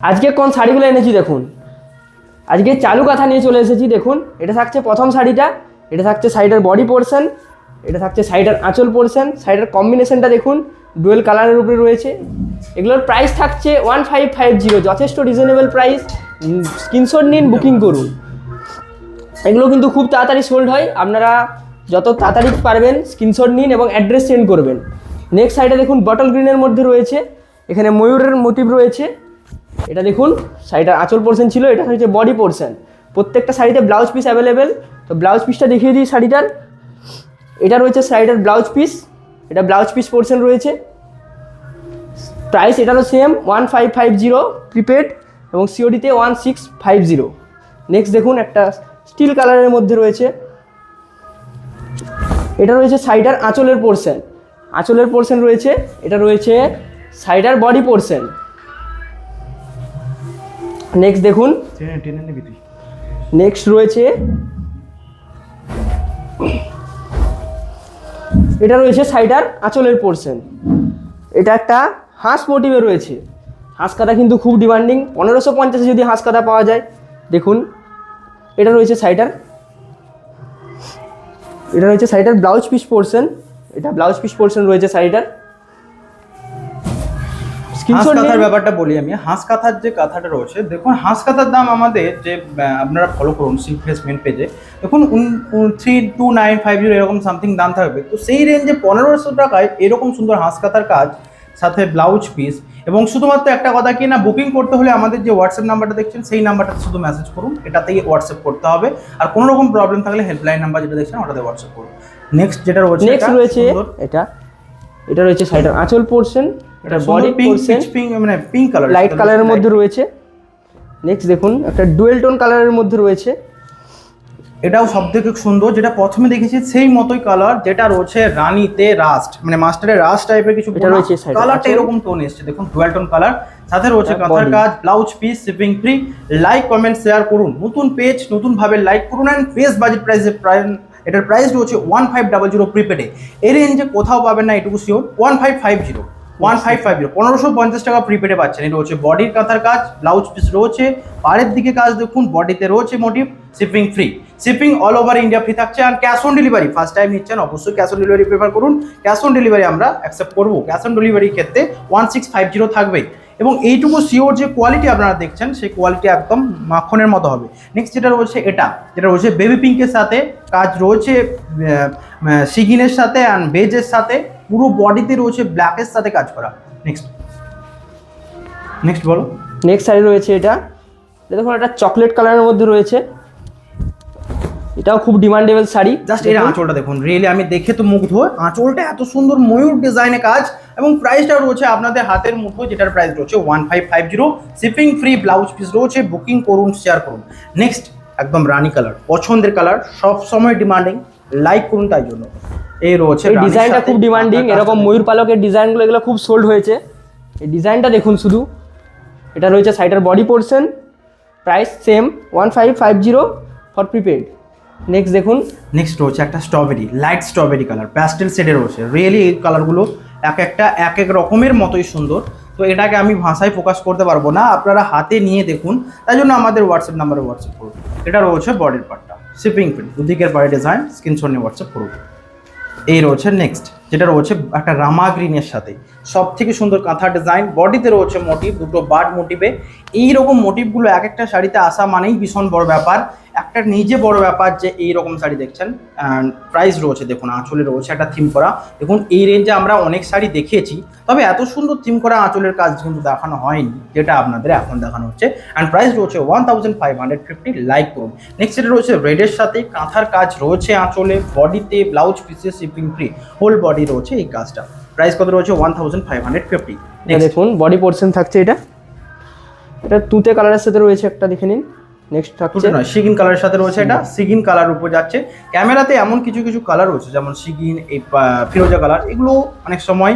আজকে কোন শাড়িগুলো এনেছি দেখুন। আজকে চালু কাঁথা নিয়ে চলে এসেছি। দেখুন, এটা থাকছে প্রথম শাড়িটা, এটা থাকছে শাড়িটার বডি পোর্শন, এটা থাকছে শাড়িটার আঁচল পোর্শন। শাড়িটার কম্বিনেশনটা দেখুন, ডুয়েল কালারের উপরে রয়েছে। এগুলোর প্রাইস থাকছে 1550, যথেষ্ট রিজনেবল প্রাইস। স্ক্রিনশট নিন, বুকিং করুন। এগুলো কিন্তু খুব তাড়াতাড়ি সোল্ড হয়, আপনারা যত তাড়াতাড়ি পারবেন স্ক্রিনশট নিন এবং অ্যাড্রেস সেন্ড করবেন। নেক্সট শাড়িটা দেখুন, বটল গ্রিনের মধ্যে রয়েছে, এখানে ময়ূরের মোটিভ রয়েছে। এটা দেখুন, শাড়িটার আঁচল পোর্শন ছিল, এটা হচ্ছে বডি পোর্শন। প্রত্যেকটা শাড়িতে ব্লাউজ পিস অ্যাভেলেবেল। তো ব্লাউজ পিসটা দেখিয়ে দিই শাড়িটার। এটা রয়েছে শাড়িটার ব্লাউজ পিস, এটা ব্লাউজ পিস পোর্শন রয়েছে। প্রাইস এটারও সেম 1550 প্রিপেড এবং সিওডিতে 1650। নেক্সট দেখুন, একটা স্টিল কালারের মধ্যে রয়েছে, এটা রয়েছে শাড়িটার আঁচলের পোর্শন। আঁচলের পোর্শন রয়েছে, এটা রয়েছে শাড়িটার বডি পোর্শন। নেক্সট দেখুন, নেক্সট রয়েছে এটা রয়েছে শাড়িটার আঁচলের পোর্শন। এটা একটা হাঁস মোটিভে রয়েছে। হাঁস কাঁথা কিন্তু খুব ডিমান্ডিং, 1550 যদি হাঁস কাঁথা পাওয়া যায়। দেখুন, এটা রয়েছে শাড়িটার ব্লাউজ পিস পোর্শন। এটা ব্লাউজ পিস পোর্শন রয়েছে শাড়িটার। হাঁস কাঁথার ব্যাপারটা বলি আমি। হাঁস কাঁথার যে কাঁথাটা রয়েছে, দেখুন হাঁস কাঁথার দাম আমাদের যে আপনারা ফলো করুন সিল্ক ফেস মেন পেজে, দেখুন 32950 এরকম সামথিং দাম থাকবে। তো সেই রেঞ্জে 1500 টাকায় এরকম সুন্দর হাঁস কাঁথার কাজ, সাথে ব্লাউজ পিস। এবং শুধুমাত্র একটা কথা কি না, বুকিং করতে হলে আমাদের যে হোয়াটসঅ্যাপ নাম্বারটা দেখছেন সেই নাম্বারটাতে শুধু মেসেজ করুন, এটাতেই হোয়াটসঅ্যাপ করতে হবে। আর কোনো রকম প্রবলেম থাকলে হেল্পলাইন নাম্বার যেটা দেখছেন ওটাতে হোয়াটসঅ্যাপ করুন। নেক্সট যেটা রয়েছে, এটা রয়েছে শাড়িটার আঁচল পোর্শন, এটা বডি পোর্শন মানে পিঙ্ক কালার, লাইট কালারের মধ্যে রয়েছে। নেক্সট দেখুন, একটা ডুয়েল টোন কালারের মধ্যে রয়েছে, এটাও সবথেকে সুন্দর। যেটা প্রথমে দেখেছি সেই মতোই কালার, যেটা রয়েছে রানীতে রাস্ট, মানে মাস্টারের রাস্ট টাইপের কিছু কালারটা এরকম টোন এসছে। দেখুন ডুয়াল টোন কালার, সাথে রয়েছে কাঁথার কাজ, blouse piece, shipping free. Like comment share করুন, নতুন পেজ নতুন ভাবে লাইক করুন। অ্যান্ড বেস্ট বাজেট প্রাইসে এটার প্রাইস রয়েছে 1500 প্রিপেডে। এই রেঞ্জে কোথাও পাবেন না, এটুকু শিওর। 1550 1550 টাকা প্রিপেডে পাচ্ছেন। এটা হচ্ছে বডির কাঁথার কাজ, ব্লাউজ পিস রয়েছে, পাড়ের দিকে কাজ দেখুন, বডিতে রয়েছে motive, shipping free. Shipping all over India free থাকছে। আর cash on delivery first time নিচ্ছেন, অবশ্যই ক্যাশ অন ডেলিভারি প্রেফার করুন। ক্যাশ অন ডেলিভারি আমরা অ্যাকসেপ্ট করবো। ক্যাশ অন ডেলিভারির ক্ষেত্রে 1650 থাকবে। এবং এইটুকু শিওর যে কোয়ালিটি আপনারা দেখছেন সেই কোয়ালিটি একদম মাখনের মতো হবে। নেক্সট যেটা রয়েছে, যেটা রয়েছে বেবি পিঙ্কের সাথে কাজ রয়েছে, সিগিনের সাথে অ্যান্ড বেজের সাথে, পুরো বডিতে রয়েছে ব্ল্যাকের সাথে কাজ করা। নেক্সট বলো। নেক্সট শাড়ি রয়েছে, এটা দেখুন, এটা চকলেট কালারের মধ্যে রয়েছে, এটাও খুব ডিমান্ডেবল শাড়ি। জাস্ট এর আঁচলটা দেখুন, রিয়েলি আমি দেখে তো মুগ্ধ। আঁচলটা এত সুন্দর ময়ূর ডিজাইনে কাজ, এবং প্রাইসটা রয়েছে আপনাদের হাতের মুঠো, যেটার প্রাইস রয়েছে 1550। শিপিং ফ্রি, ব্লাউজ পিস রয়েছে। বুকিং করুন, শেয়ার করুন। নেক্সট একদম রানী কালার, পছন্দের কালার, সব সময় ডিমান্ডিং, লাইক করুন তাই জন্য। এই রয়েছে, এই ডিজাইনটা খুব ডিমান্ডিং, এরকম ময়ূর পালকের ডিজাইনগুলো এগুলো খুব সোল্ড হয়েছে। এই ডিজাইনটা দেখুন শুধু। এটা রয়েছে শাড়িটার body portion, price same 1550 for prepaid. Next দেখুন, নেক্সট রয়েছে একটা strawberry, light strawberry colour, pastel শেডে রয়েছে। রিয়েলি এই কালারগুলো এক একটা এক এক রকমের মতোই সুন্দর। তো এটাকে আমি ভাষায় প্রকাশ করতে পারবো না, আপনারা হাতে নিয়ে দেখুন। তাই জন্য আমাদের হোয়াটসঅ্যাপ নাম্বারে হোয়াটসঅ্যাপ করুন। এটা রয়েছে বডির পার্টটা, শিপিং ফ্রি, দুদিকের পাড়ে ডিজাইন, স্ক্রিনশট নিয়ে হোয়াটসঅ্যাপ করুন। এই রয়েছে নেক্সট, যেটা রয়েছে একটা রামা গ্রিনের সাথে সব থেকে সুন্দর কাঁথা ডিজাইন, বডিতে রয়েছে মোটিভ, দুটো বার্ড মোটিভে। এইরকম মোটিভগুলো এক একটা শাড়িতে আসা মানেই ভীষণ বড় ব্যাপার, একটা নিজে বড় ব্যাপার যে এইরকম শাড়ি দেখছেন। প্রাইস রয়েছে দেখুন, আঁচলে রয়েছে একটা থিম করা। দেখুন এই রেঞ্জে আমরা অনেক শাড়ি দেখিয়েছি, তবে এত সুন্দর থিম করা আঁচলের কাজ কিন্তু দেখানো হয়নি, যেটা আপনাদের এখন দেখানো হচ্ছে। অ্যান্ড প্রাইস রয়েছে 1550। লাইক করুন। নেক্সট যেটা রয়েছে রেডের সাথে কাঁথার কাজ রয়েছে, আঁচলে, বডিতে, ব্লাউজ পিসে, শিপিং ফ্রি, হোল বডি রয়েছে এই কাজটা। প্রাইস কত রয়েছে? 1550। দেখুন বডি পোর্শন থাকছে, এটা তুতে কালারের সাথে রয়েছে, একটা দেখে নিন। নেক্সট থাকছে নয়, সিগিন কালারের সাথে রয়েছে, এটা সিগিন কালার উপর যাচ্ছে। ক্যামেরাতে এমন কিছু কিছু কালার রয়েছে, যেমন সিগিন, এই ফিরোজা কালার, এগুলো অনেক সময়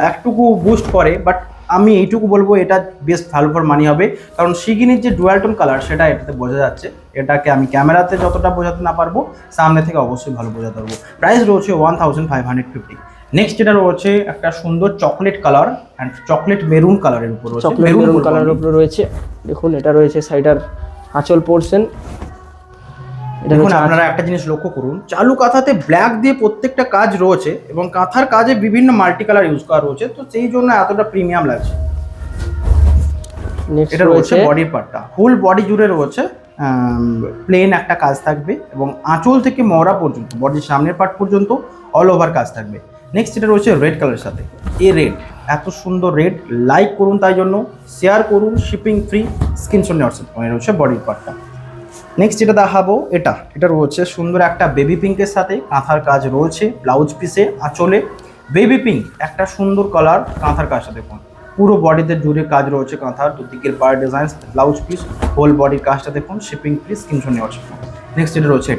একটুকু বুস্ট করে, বাট আমি এইটুকু বলবো এটা বেস্ট ভ্যালু ফর মানি হবে। কারণ সিগিনের যে ডুয়াল টোন কালার সেটা এটাতে বোঝা যাচ্ছে। এটাকে আমি ক্যামেরাতে যতটা বোঝাতে না পারবো, সামনে থেকে অবশ্যই ভালো বোঝাতে পারবো। প্রাইস রয়েছে 1550। নেক্সট যেটা রয়েছে একটা সুন্দর chocolate colour and chocolate maroon কালারের উপর রয়েছে, চকলেট মেরুন কালারের উপর রয়েছে। দেখুন এটা রয়েছে সাইডার আঁচল পোর্শন। দেখুন আপনারা একটা জিনিস লক্ষ্য করুন, চালু কাঁথাতে ব্ল্যাক দিয়ে প্রত্যেকটা কাজ রয়েছে এবং কাঁথার কাজে বিভিন্ন মাল্টি কালার ইউজ করা রয়েছে, তো সেই জন্য এতটা প্রিমিয়াম লাগছে। এটা রয়েছে বডির পার্টটা, ফুল বডি জুড়ে রয়েছে প্লেন একটা কাজ থাকবে এবং আঁচল থেকে মহড়া পর্যন্ত বডির সামনের পার্ট পর্যন্ত অল ওভার কাজ থাকবে। নেক্সট এটা রয়েছে রেড কালারের সাথে, এই রেড এত সুন্দর রেড, লাইক করুন তাই জন্য, শেয়ার করুন, শিপিং ফ্রি, স্ক্রিনশট নেওয়ার সময় রয়েছে বডির পার্টটা। নেক্সট যেটা দেখাবো এটা রয়েছে সুন্দর একটা বেবি পিঙ্কের সাথে কাঁথার কাজ রয়েছে, ব্লাউজ পিসে আঁচলে বেবি পিঙ্ক একটা সুন্দর কালার, কাঁথার কাজটা দেখুন পুরো বডিতে জুড়ে কাজ রয়েছে কাঁথার, দুদিকের পার ডিজাইন, ব্লাউজ পিস, হোল বডির কাজটা দেখুন, শিপিং ফ্রি, স্ক্রিনশট নেওয়ার জন্য। নেক্সট যেটা রয়েছে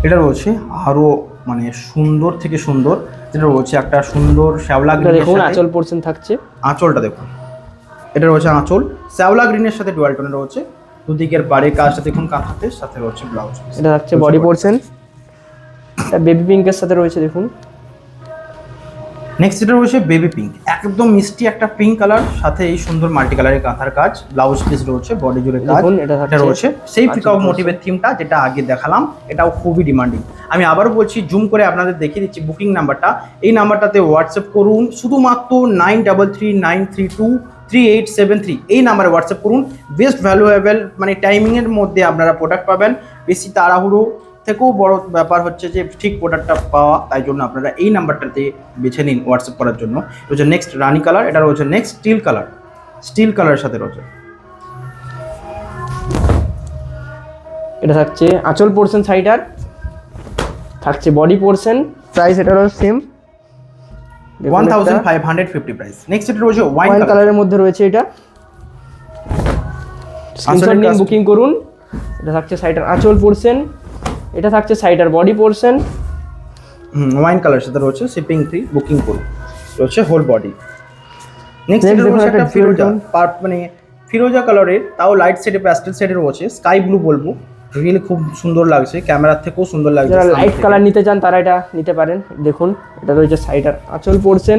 এটা রয়েছে আরও মানে সুন্দর থেকে সুন্দর, যেটা রয়েছে একটা সুন্দর শ্যাওলা গ্রিনের সাথে আঁচল পোর্শন থাকছে, আঁচলটা দেখুন, এটা রয়েছে আঁচল শ্যাওলা গ্রিনের সাথে ডুয়াল টোনে রয়েছে, দুদিকের বাড়ির কাজটা দেখুন কাঁথাতে, সাথে রয়েছে ব্লাউজ পিস। এটা থাকছে বডি পোর্শন, এটা বেবি পিঙ্কের সাথে রয়েছে দেখুন। নেক্সট এটা রয়েছে বেবি পিঙ্ক, একদম মিষ্টি একটা পিঙ্ক কালার, সাথে এই সুন্দর মাল্টি কালারের কাঁথার কাজ, ব্লাউজ পিস রয়েছে, বডি জুড়ে কাজ। এটা রয়েছে সেই পিকক মোটিভের থিমটা যেটা আগে দেখালাম, এটাও খুবই ডিমান্ডিং। আমি আবারও বলছি, জুম করে আপনাদের দেখিয়ে দিচ্ছি বুকিং নাম্বারটা, এই নাম্বারটাতে হোয়াটসঅ্যাপ করুন, শুধুমাত্র 9339323873 এই নাম্বারে হোয়াটসঅ্যাপ করুন। বেস্ট ভ্যালুয়েবল মানে টাইমিংয়ের মধ্যে আপনারা প্রোডাক্ট পাবেন, বেশি তাড়াহুড়ো থেকেও বড় ব্যাপার হচ্ছে যে ঠিক প্রোডাক্টটা পাওয়া, তাই জন্য আপনারা এই নাম্বারটাতে বেছে নিন হোয়াটসঅ্যাপ করার জন্য। রয়েছে নেক্সট রানি কালার, এটা রয়েছে নেক্সট স্টিল কালারের সাথে রয়েছে, এটা থাকছে আঁচল পোর্শন, সাইডার থাকছে বডি পোর্শন, প্রাইস এটারও সেম 1550 প্রাইস। নেক্সট এটা রয়েছে ওয়াইন কালারের মধ্যে রয়েছে, এটা স্ক্রিনশট নিয়ে বুকিং করুন। এটা থাকছে সাইডার আঁচল পোর্শন, এটা থাকছে সাইডার বডি পোর্শন, ওয়াইন কালারের সাথে রয়েছে, শিপিং ফ্রি, বুকিং করুন, রয়েছে হোল বডি। নেক্সট এটা রয়েছে একটা ফিরোজা মানে ফিরোজা কালারের, তাও লাইট শেডে প্যাস্টেল শেডে রয়েছে, স্কাই ব্লু বলবো, রিয়েলি খুব সুন্দর লাগছে, ক্যামেরার থেকেও সুন্দর লাগছে। যারা লাইট কালার নিতে চান তারা এটা নিতে পারেন। দেখুন এটা রয়েছে সাইডার আঁচল পোর্শন,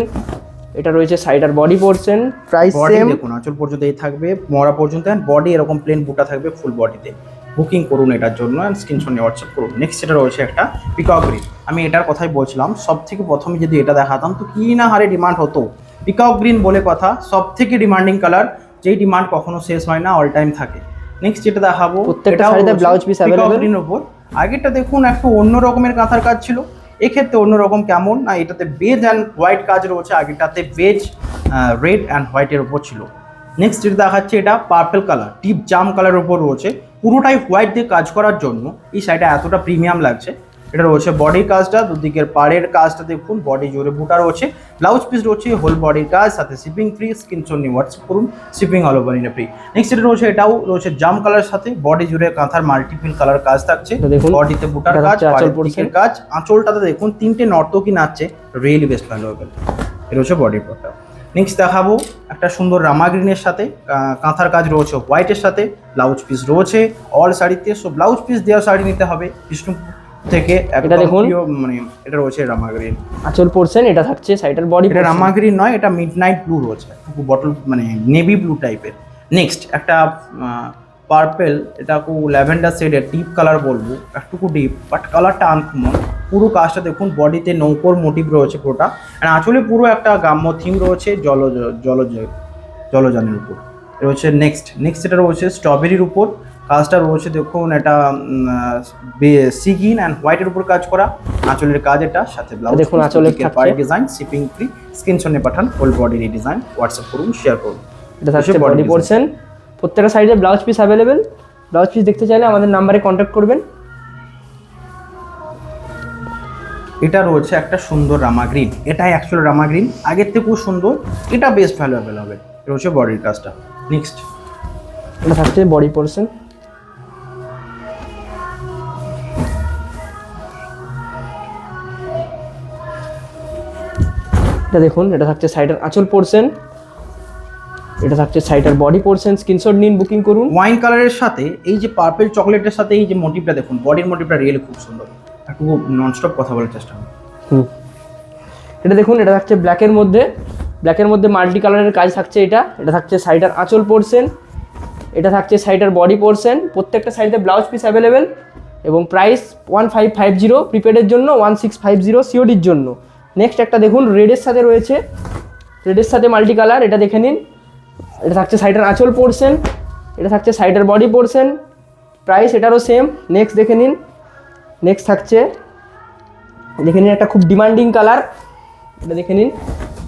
এটা রয়েছে সাইডার বডি পোর্শন, প্রাইস সেম। দেখুন আঁচল পর্যন্ত এই থাকবে, মরা পর্যন্ত, এন্ড বডি এরকম প্লেন বুটা থাকবে ফুল বডিতে। বুকিং করুন এটার জন্য এন্ড স্ক্রিনশট নিয়ে হোয়াটসঅ্যাপ করুন। নেক্সট এটা রয়েছে একটা পিকক গ্রিন, আমি এটার কথাই বলছিলাম, সব থেকে প্রথমে যদি এটা দেখাতাম তো কি না হারে ডিমান্ড হতো। পিকক গ্রিন বলে কথা, সব থেকে ডিমান্ডিং কালার, যেই ডিমান্ড কখনো শেষ হয় না, অল টাইম থাকে। নেক্সট যেটা দেখাবো, প্রত্যেকটা শাড়িতে ব্লাউজ পিস अवेलेबल। গ্রিন উপর আগেরটা দেখুন একটু অন্য রকমের কাঁথার কাজ ছিল, এক্ষেত্রে অন্যরকম কেমন না, এটাতে বেজ অ্যান্ড হোয়াইট কাজ রয়েছে, আগেরটাতে বেজ রেড অ্যান্ড হোয়াইটের উপর ছিল। নেক্সট যেটা দেখাচ্ছে এটা পার্পল কালার, ডিপ জাম কালারের উপর রয়েছে, পুরোটাই হোয়াইট দিয়ে কাজ করার জন্য এই শাড়িটা এতটা প্রিমিয়াম লাগছে। এটা রয়েছে বডির কাজটা, দুদিকের পাড়ের কাজটা দেখুন, বডি জুড়ে বুটা রয়েছে, ব্লাউজ পিস রয়েছে, হোল বডির কাজ, সাথে শিপিং ফ্রি, স্ক্রিনশট নিয়ে হোয়াটসঅ্যাপ করুন, shipping all over India free. Next এটা রয়েছে, এটাও রয়েছে জাম কালারের সাথে, বডি জুড়ে কাঁথার মাল্টিপল কালার কাজ থাকছে, বডিতে বুটার কাজ, পাড়ের কাজ, আঁচলটাতে দেখুন তিনটে নর্তকী নাচছে, রিয়েলি বেস্ট ভ্যালুয়েবল। এটা হচ্ছে বডির পার্টটা। নেক্সট দেখাবো একটা সুন্দর রামা গ্রিনের সাথে কাঁথার কাজ রয়েছে, হোয়াইটের সাথে ব্লাউজ পিস রয়েছে অল শাড়িতে। সো ব্লাউজ পিস দেওয়া শাড়ি নিতে হবে বিষ্ণুপুর থেকে। এটা দেখুন মানে এটা রয়েছে রামা গ্রিন আঁচল পোর্শন, এটা থাকছে সাইডার বডি। এটা রামা গ্রিন নয়, এটা মিডনাইট ব্লু রয়েছে, একটু বটল মানে নেভি ব্লু টাইপের। নেক্সট একটা পার্পেল, এটা খুব ল্যাভেন্ডার শেডের ডিপ কালার বলবো, একটুকু ডিপ বাট কালারটা আনকমন। পুরো কাজটা দেখুন, বডিতে নৌকোর মোটিভ রয়েছে পুরোটা, আর আঁচলে পুরো একটা গ্রাম্য থিম রয়েছে, জলযানের উপর রয়েছে। নেক্সট এটা রয়েছে স্ট্রবেরির উপর, কাজটা রয়েছে দেখুন, এটা সি গ্রিন অ্যান্ড হোয়াইটের উপর কাজ করা, আঁচলের কাজ এটা, সাথে ব্লাউজ দেখুন আঁচলের পাড়ের ডিজাইন, শিপিং ফ্রি, স্ক্রিনশট নিয়ে পাঠান, হোল বডির এই ডিজাইন হোয়াটসঅ্যাপ করুন, শেয়ার করুন। এটা থাকছে বডি পোর্শন, প্রত্যেকটা সাইডে blouse piece available. Blouse piece দেখতে চাইলে আমাদের নাম্বারে কন্ট্যাক্ট করবেন। এটা রয়েছে একটা সুন্দর রামা গ্রিন, এটাই অ্যাকচুয়ালি রামা গ্রিন, আগের থেকেও সুন্দর, এটা বেস্ট ভ্যালুয়েবল হবে। এটা হচ্ছে বডির কাজটা। নেক্সট এটা থাকছে বডি পোর্শন, এটা দেখুন, এটা থাকছে সাইডার আঁচল পোর্শন, এটা থাকছে সাইডার বডি পোর্শন। স্ক্রিনশট নিন, বুকিং করুন। ওয়াইন কালারের সাথে এই যে পার্পল চকলেটের সাথে এই যে মোটিভটা দেখুন, বডির মোটিভটা রিয়েলি খুব সুন্দর। একটু ননস্টপ কথা বলার চেষ্টা করুন। এটা দেখুন, এটা থাকছে ব্ল্যাকের মধ্যে মাল্টি কালারের কাজ থাকছে। এটা থাকছে সাইডার আঁচল পোর্শন, এটা থাকছে সাইডার বডি পোর্শন, প্রত্যেকটা সাইডে ব্লাউজ পিস অ্যাভেলেবেল এবং প্রাইস 1550 প্রিপেডের জন্য, 1650 সিওডির জন্য। নেক্সট একটা দেখুন রেডের সাথে রয়েছে, রেডের সাথে মাল্টি কালার, এটা দেখে নিন। এটা থাকছে সাইডার আঁচল পোর্শন, এটা থাকছে সাইডার বডি পোর্শন, প্রাইস এটারও সেম। নেক্সট দেখে নিন, নেক্সট থাকছে দেখে নিন একটা খুব ডিমান্ডিং কালার, এটা দেখে নিন।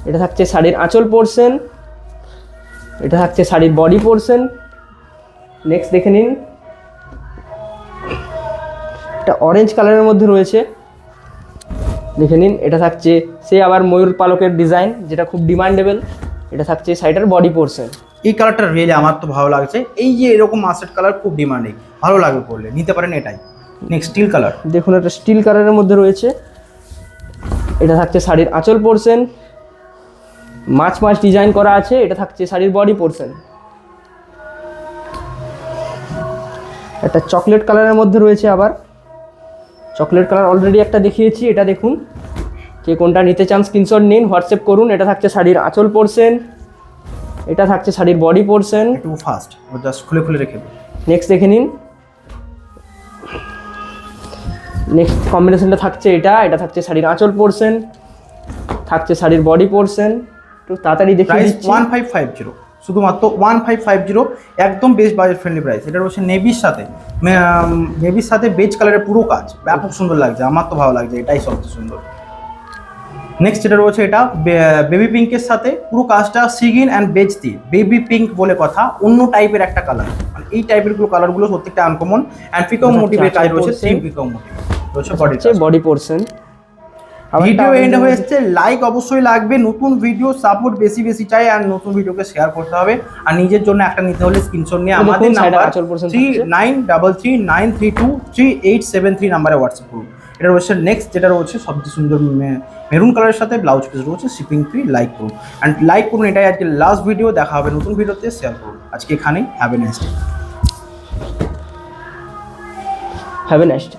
এটা থাকছে শাড়ির আঁচল পোর্শন, এটা থাকছে শাড়ির বডি পোর্শন। নেক্সট দেখে নিন, এটা অরেঞ্জ কালারের মধ্যে রয়েছে, দেখে নিন। এটা থাকছে সে আবার ময়ূর পালকের ডিজাইন, যেটা খুব ডিমান্ডেবল। এটা থাকছে শাড়িটার বডি পোর্শন। এই কালারটা রিয়েলি আমার তো ভালো লাগছে। এই যে এরকম মাস্টার্ড কালার খুব ডিমান্ডিং, ভালো লাগবে পরলে, নিতে পারেন এটাই। নেক্সট স্টিল কালার, দেখুন এটা স্টিল কালারের মধ্যে রয়েছে, এটা থাকছে শাড়ির আঁচল পোর্শন, মাছ ডিজাইন করা আছে। এটা থাকছে শাড়ির বডি পোর্শন। একটা চকলেট কালারের মধ্যে রয়েছে, আবার চকলেট কালার অলরেডি একটা দেখিয়েছি। এটা দেখুন, কে কোনটা নিতে চান স্ক্রিনশট নিন, হোয়াটসঅ্যাপ করুন। এটা থাকছে শাড়ির আঁচল পোর্শন, এটা থাকছে শাড়ির বডি পোর্শন। একটু ফাস্ট, ও জাস্ট খুলে রেখে দিন। নেক্সট দেখে নিন, নেক্সট কম্বিনেশনটা থাকছে এটা থাকছে শাড়ির আঁচল পোর্শন, থাকছে শাড়ির বডি পোর্শন। একটু তাড়াতাড়ি দেখিয়ে প্রাইস দিচ্ছি। 1550, শুধুমাত্র 1550, একদম বেস্ট বাজেট ফ্রেন্ডলি প্রাইস। এটা রয়েছে নেভির সাথে বেজ কালারের পুরো কাজ, ব্যাপক সুন্দর লাগছে, আমার তো ভালো লাগছে, এটাই সবচেয়ে সুন্দর। নেক্সট যেটা রয়েছে এটা বেবি পিঙ্কের সাথে পুরো কাজটা সিগিন অ্যান্ড বেজ দিয়ে, বেবি পিঙ্ক বলে কথা, অন্য টাইপের একটা কালার। মানে এই টাইপের কালারগুলো প্রত্যেকটা আনকমন অ্যান্ড পিকক মোটিভের কাজ রয়েছে, সেম পিকক মোটিভ রয়েছে বডি পোর্শন। ভিডিও এন্ড হয়ে এসছে, লাইক অবশ্যই লাগবে। নতুন ভিডিও সাপোর্ট বেশি চাই, আর নতুন ভিডিওকে শেয়ার করতে হবে। আর নিজের জন্য একটা নিতে হলে স্ক্রিনশট নিয়ে আমাদের নাম্বার 3933932387 নাম্বারে হোয়াটসঅ্যাপ করুন। এটা রয়েছে নেক্সট, যেটা রয়েছে সবচেয়ে সুন্দর মেরুন কালারের সাথে ব্লাউজ পিস রয়েছে, শিপিং ফ্রি। লাইক করুন অ্যান্ড লাইক করুন। এটাই আজকে লাস্ট ভিডিও, দেখা হবে নতুন ভিডিওতে, শেয়ার করুন। আজকে এখানেই, হ্যাভ এ নাইস ডে।